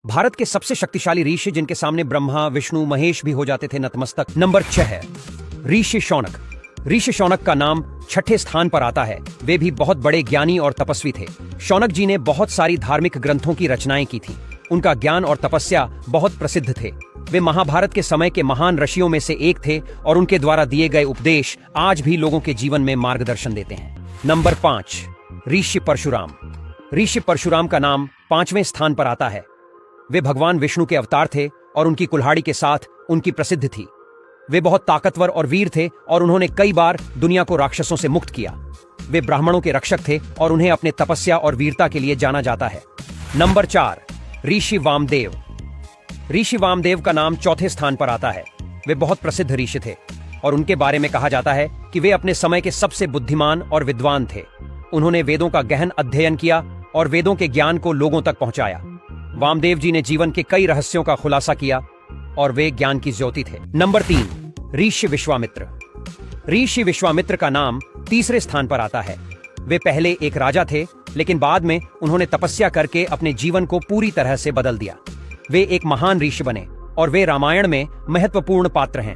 भारत के सबसे शक्तिशाली ऋषि जिनके सामने ब्रह्मा विष्णु महेश भी हो जाते थे नतमस्तक। नंबर 6 है ऋषि शौनक। ऋषि शौनक का नाम 6ठे स्थान पर आता है। वे भी बहुत बड़े ज्ञानी और तपस्वी थे। शौनक जी ने बहुत सारी धार्मिक ग्रंथों की रचनाएं की थी। उनका ज्ञान और तपस्या बहुत प्रसिद्ध थे। वे महाभारत के समय के महान ऋषियों में से एक थे और उनके द्वारा दिए गए उपदेश आज भी लोगों के जीवन में मार्गदर्शन देते हैं। नंबर 5 ऋषि परशुराम। ऋषि परशुराम का नाम 5वें स्थान पर आता है। वे भगवान विष्णु के अवतार थे और उनकी कुल्हाड़ी के साथ उनकी प्रसिद्ध थी। वे बहुत ताकतवर और वीर थे और उन्होंने कई बार दुनिया को राक्षसों से मुक्त किया। वे ब्राह्मणों के रक्षक थे और उन्हें अपने तपस्या और वीरता के लिए जाना जाता है। नंबर 4 ऋषि वामदेव। ऋषि वामदेव का नाम 4थे स्थान पर आता है। वे बहुत प्रसिद्ध ऋषि थे और उनके बारे में कहा जाता है कि वे अपने समय के सबसे बुद्धिमान और विद्वान थे। उन्होंने वेदों का गहन अध्ययन किया और वेदों के ज्ञान को लोगों तक पहुंचाया। वामदेव जी ने जीवन के कई रहस्यों का खुलासा किया और वे ज्ञान की ज्योति थे। नंबर 3 ऋषि विश्वामित्र। ऋषि विश्वामित्र का नाम 3रे स्थान पर आता है। वे पहले एक राजा थे, लेकिन बाद में उन्होंने तपस्या करके अपने जीवन को पूरी तरह से बदल दिया। वे एक महान ऋषि बने और वे रामायण में महत्वपूर्ण पात्र हैं।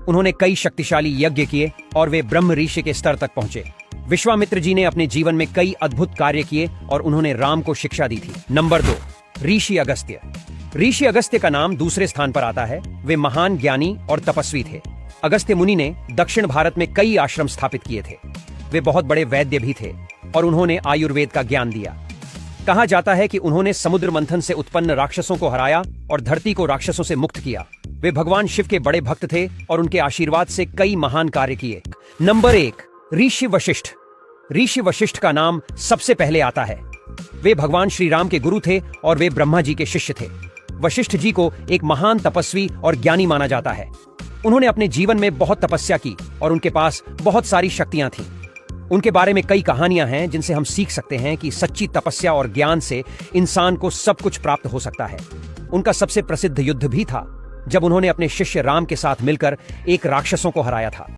उन्होंने कई शक्तिशाली यज्ञ किए और वे ब्रह्म ऋषि के स्तर तक पहुंचे। विश्वामित्र जी ने अपने जीवन में कई अद्भुत कार्य किए और उन्होंने राम को शिक्षा दी थी। नंबर 2 ऋषि अगस्त्य। ऋषि अगस्त्य का नाम 2रे स्थान पर आता है। वे महान ज्ञानी और तपस्वी थे। अगस्त्य मुनि ने दक्षिण भारत में कई आश्रम स्थापित किए थे। वे बहुत बड़े वैद्य भी थे और उन्होंने आयुर्वेद का ज्ञान दिया। कहा जाता है कि उन्होंने समुद्र मंथन से उत्पन्न राक्षसों को हराया और धरती को राक्षसों से मुक्त किया। वे भगवान शिव के बड़े भक्त थे और उनके आशीर्वाद से कई महान कार्य किए। नंबर 1 ऋषि वशिष्ठ। ऋषि वशिष्ठ का नाम सबसे पहले आता है। वे भगवान श्री राम के गुरु थे और वे ब्रह्मा जी के शिष्य थे। वशिष्ठ जी को एक महान तपस्वी और ज्ञानी माना जाता है। उन्होंने अपने जीवन में बहुत तपस्या की और उनके पास बहुत सारी शक्तियां थीं। उनके बारे में कई कहानियां हैं जिनसे हम सीख सकते हैं कि सच्ची तपस्या और ज्ञान से इंसान को सब कुछ प्राप्त हो सकता है। उनका सबसे प्रसिद्ध युद्ध भी था जब उन्होंने अपने शिष्य राम के साथ मिलकर एक राक्षसों को हराया था।